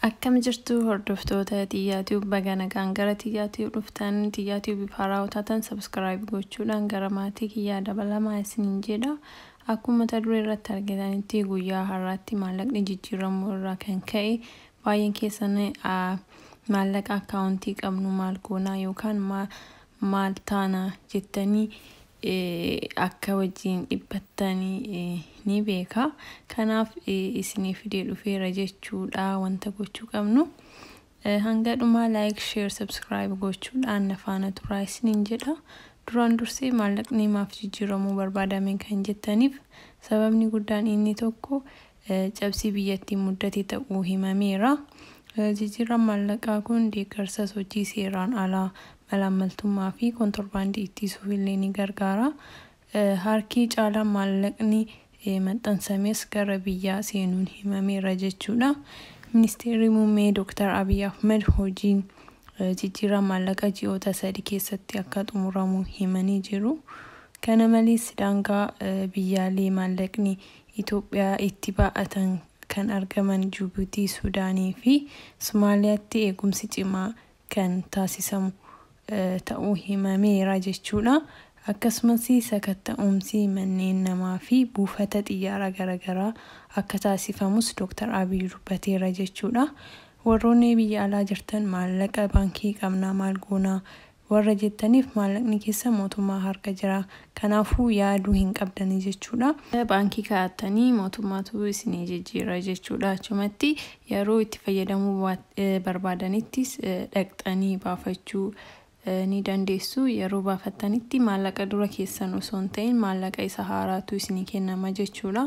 Akkam jirtu hordoftoota Tiyaatiif bagana kan gara Tiyaatiif dhuftan Tiyaatiif bifaraa utatan subscribe gochuudhaan gara maatii kiyyaa dabalamaa isiniin jedha. Akkuma mata duree irratti argitanitti guyyaa har'aatti maallaqni jijjiiramuu irraa kan ka'e baay'een keessan maallaqa akkaawuntii qabnu maal goonaa yookaan maal taana jettanii akka wajjin dhiphattanii ni beeka. Kanaaf isiniif fidee dhufeera jechuudha wanta gochuu qabnu. Hanga dhumaa like, share, subscribe gochuudhaan nafaana turaa isiniin jedha. Duraan dursee maallaqni maaf jijjiiramuu barbaadame kan jettaniif sababni guddaan inni tokko cabsii biyyattii muddate ta'uu himameera. Jijjiirama maallaqaa kun deeggarsa sochii seeraan alaa malaammaltummaa fi kontorbaandii ittisuuf illee ni gargaara. Harki caalaan maallaqni maxxansames gara biyyaa seenuun himameera jechuudha. Ministeerri muummee Dr. Abiy Ahmed hojiin jijjiirama maallaqaa ji'oota 3 keessatti akka xumuramu himanii jiru. Kana malees daangaa biyyaalee maallaqni Itoophiyaa itti baatan kan argaman Jibuutii, Suudaanii fi Somaaliyaatti eegumsi cimaa kan taasisamu ta'uu himameera jechuudha. Akkasumas sakatta'umsi manneen namaa fi buufata xiyyaara garaagaraa akka taasifamus Dr. Abiy dubbateera jechuudha. Warroonni biyya alaa jirtan maallaqa baankii qabnaa maal goonaa warra jettaniif maallaqni keessa mootummaa harka jira. Kanaafuu yaaduu hin qabdanii jechuudha. Baankii kaa'attanii mootummaatu isinii jijjiira jechuudha. Achumatti yeroo itti fayyadamuu barbaadanittis dhaqxanii baafachuu ni dandeessu. Yeroo baafattanitti maallaqa dura keessan osoo hin ta'in maallaqa isa haaraatu isinii kennama jechuudha.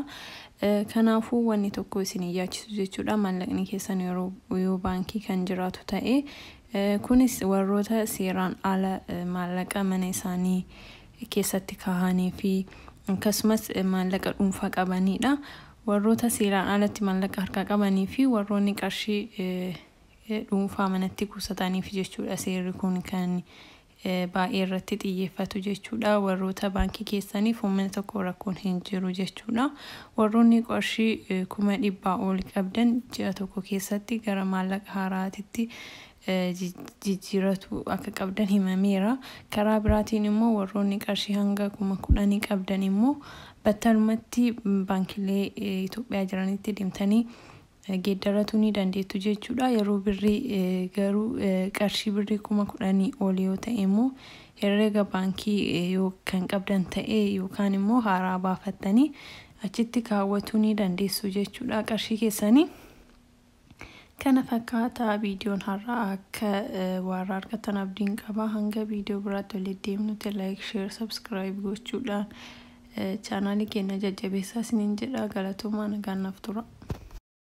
Kanaafuu wanni tokko isinii yaachisu jechuudha. Maallaqni keessan yoo baankii kan jiraatu ta'e kunis warroota seeraan ala maallaqa mana isaanii keessatti kaahanii fi akkasumas maallaqa dhuunfaa qabanidha. Warroota seeraan alatti maallaqa harkaa qabanii fi warroonni qarshii dhuunfaa manatti kuusataniif jechuudha. Seerri kun kan baay'ee irratti xiyyeeffatu jechuudha. Warroota baankii keessaniif uummanni tokko rakkoon hin jiru jechuudha. Warroonni qarshii 100,000 ol qabdan ji'a tokko keessatti gara maallaqa haaraatitti jijjiiratu akka qabdan himameera. Karaa biraatiin immoo warroonni qarshii hanga 10,000 qabdan immoo battalumatti baankilee Itoophiyaa jiranitti deemtanii geeddaratu ni dandeettu jechuudha. Yeroo birrii garuu qarshii birrii 10,000 ol yoo ta'e immoo herreega baankii yoo kan qabdan ta'e yookaan immoo haaraa baafattanii achitti kaawwachuu ni dandeessu jechuudha qarshii keessanii. Kana fakkaata viidiyoon har'aa akka waan argatan abdiin qaba. Hanga viidiyoo biraatti walitti deemnutti like, share, subscribe gochuudhaan chaanaalii keenya jajjabeessaa isiniin jedha. Galatoomaa nagaan naaf tura.